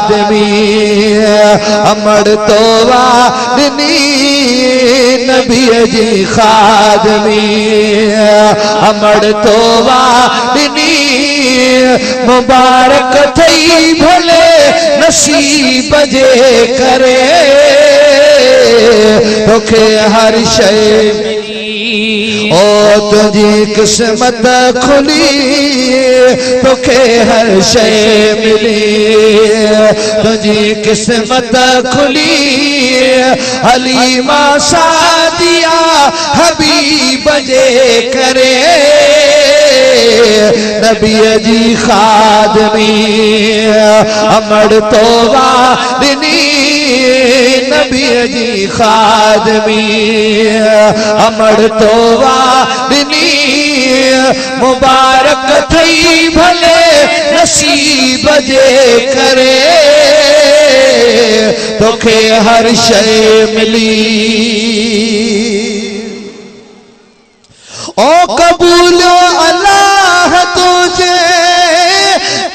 खादमी अमड़ तो वादनी नबी जी खादमी अमड़ तो वादनी मुबारक थई भले नसीब जे करे तोखे हर शय ओ तुझी किस्मत खुली तोखे हर शय मिली तुझी किस्मत खुली हलीमा सादिया हबीब जे करे नबी जी खादमी अमड़ तो वादनी नबी जी खादमी अमड़ तो वादनी मुबारक थई भले नसीब जे करे तोखे हर शय मिली ओ कबूलो अल्लाह तुझे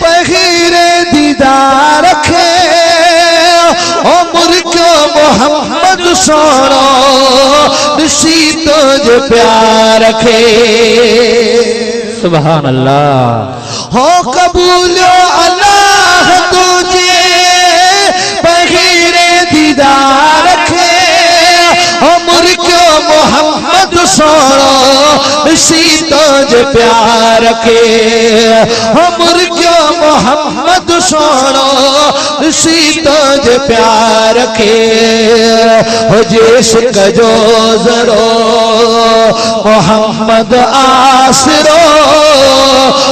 पहिरे दीदार रखे ओ मुर्को मोहम्मद सोनो ऋषि तुझे प्यार रखे सुभान अल्लाह हो कबूलो अल्लाह तुझे पहिरे दीदार रखे ओ मुर्को मोहम्मद सोनो ऋषि तुझे प्यार रखे हो मुर्को मोहम्मद सोनो ऋषि तुझे प्यार रखे हो जिस कजो जरो मोहम्मद आसरो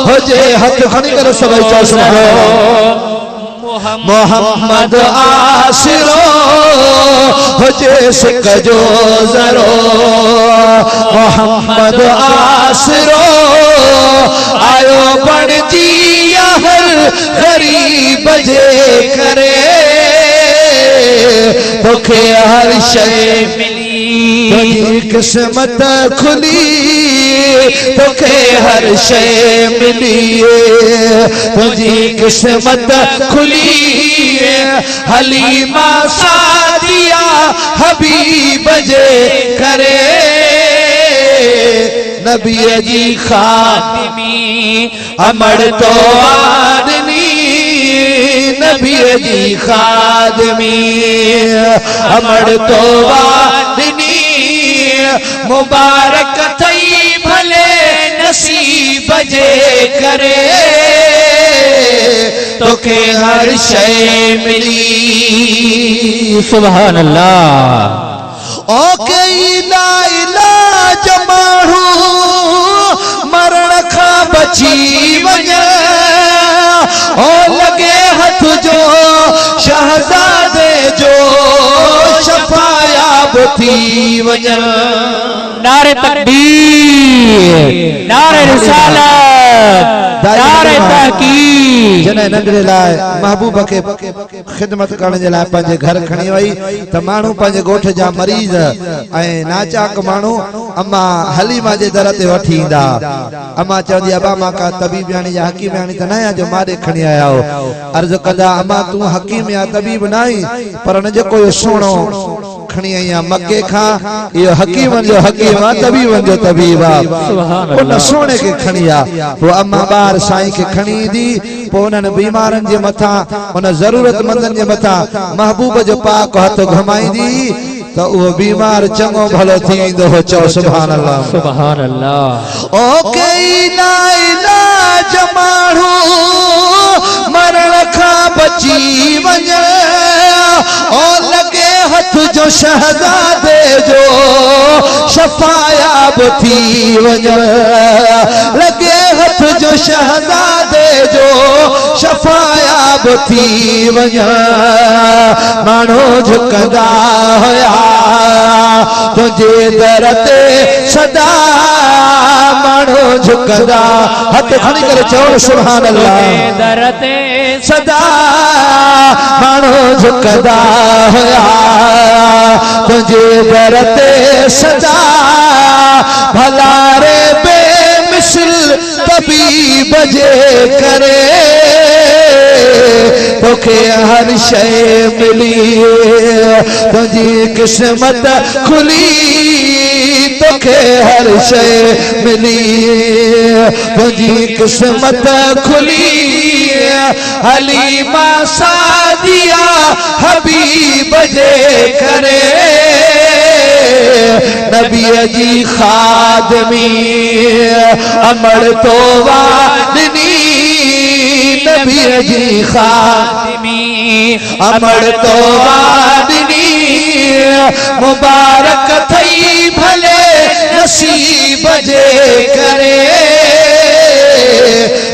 हो जे हथ खड़ी करो सभी चौसना मोहम्मद आसरो हो जिस कजो जरो मोहम्मद आसरो आयो बन जिया हर गरीब जे करे तोखे हर शय मिली तुझी किस्मत खुली तोखे हर शय मिली तुझी किस्मत खुली हलीमा सादिया हबीब जे करे नबी जी खादमी अमड़ तो वादनी नबी जी खादमी अमड़ तो वादनी मुबारक थई भले नसीब जे करे तोखे हर शय मिली सुभान अल्लाह ओ कई ला इलाज माण्हू मरण खां बची वञे ओ लगे हथ जो शहजादे जो शफायाब थी वञे नारे तकबीर नारे रिसालत नारे तहकीक जने नंढड़े लाइ महबूब के खिदमत करण जे लाइ पंहिंजे घर खणी वई त माण्हू पंहिंजे ॻोठ जा मरीज़ ऐं नाचाक माण्हू अम्मा हलीमा जे दर ते वठी ईंदा अम्मा चवंदी अबा मां का तबीब यानी या हकीम यानी त न आहियां जो मारे खणी आया हो अर्ज़ कंदा अम्मा तूं हकीम या तबीब न आई पर न जेको सुहिणो खणी आई आहे मके खां इहो हकीमन जो हकीम आहे तबीबन जो तबीब आहे उन सोने के खणी आहे पोइ अम्मा ॿार साईं खे खणी ईंदी पोइ उन्हनि बीमारनि जे मथां उन ज़रूरतमंदनि जे मथां महबूब जो पाक हथ घुमाईंदी तो वो बीमार चंगो भलो थी इंदो हो चो सुभान अल्लाह सुभान अल्लाह ओ कई ना इलाज माण्हू मरण खां बची वञे ओ लगे हथ जो शहजादे जो शफायाब थी वञे लगे हथ जो शहजादे जो शफायाब थी वञे माण्हू झुकंदा हुया तुझे दर ते सदा माण्हू झुकंदा हथ खणी करे चओ सुभान अल्लाह दर ते सदा माण्हू झुकंदा हुया तुझे दर ते सदा भला रे बेमिसल तबीब जे करे तोखे हर शय मिली तुझी किस्मत खुली तोखे हर शय मिली तुझी किस्मत खुली हलीमा सादिया हबीब जे करे नबी जी खादमी अमर तो वादनी नबी जी खादमी अमर तो वादनी मुबारक थई भले नसीब जे करे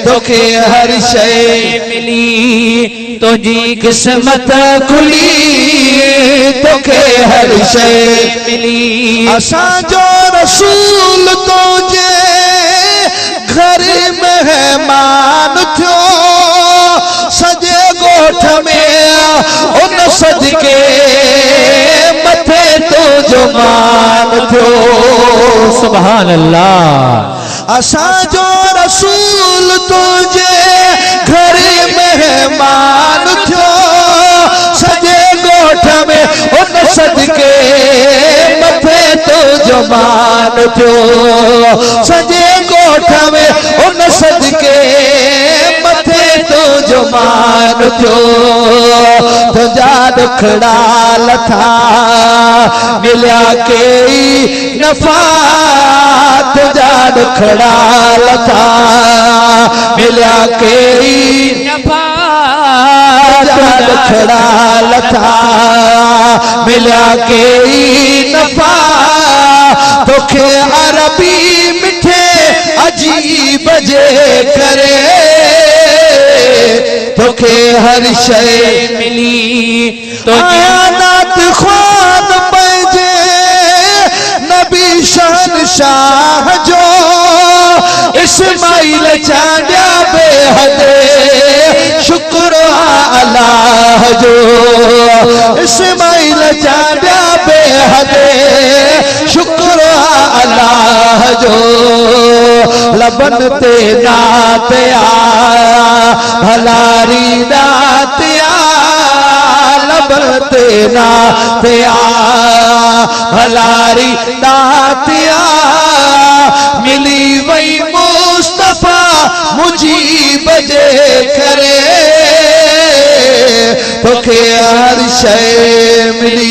तोखे हर शय मिली तुझी किस्मत खुली तोखे हर शय मिली असां जो रसूल तुझे घर मेहमान थियो सजे गोठ में उन सदके मथे तो जो मान थियो सुभान अल्लाह असां जो रसूल तुझे घर मेहमान थियो सजे गोठ में उन सदके मथे तो जो मान थियो सजे गोठ में उन सदके मथे तो जो मान थियो तुझा दुखड़ा लथा मिलिया के नफा तुझा दुखड़ा लथा मिलिया के नफा तुझा दुखड़ा लथा मिलिया के नफा तोखे अरबी मिठे अजीब जे करे तोखे हर शय मिली तो आयात ख्वाब पंहिंजे नबी शान शाह जो इस्माइल चांडिया बेहद शुक्र अल्लाह जो इस्माइल चांडिया बेहद शुक्र अल्लाह जो लबन ते नात भलारी दात लबन ते नात भलारी दात मिली वही मुस्तफा मुजीब जे करे तोखे हर शय मिली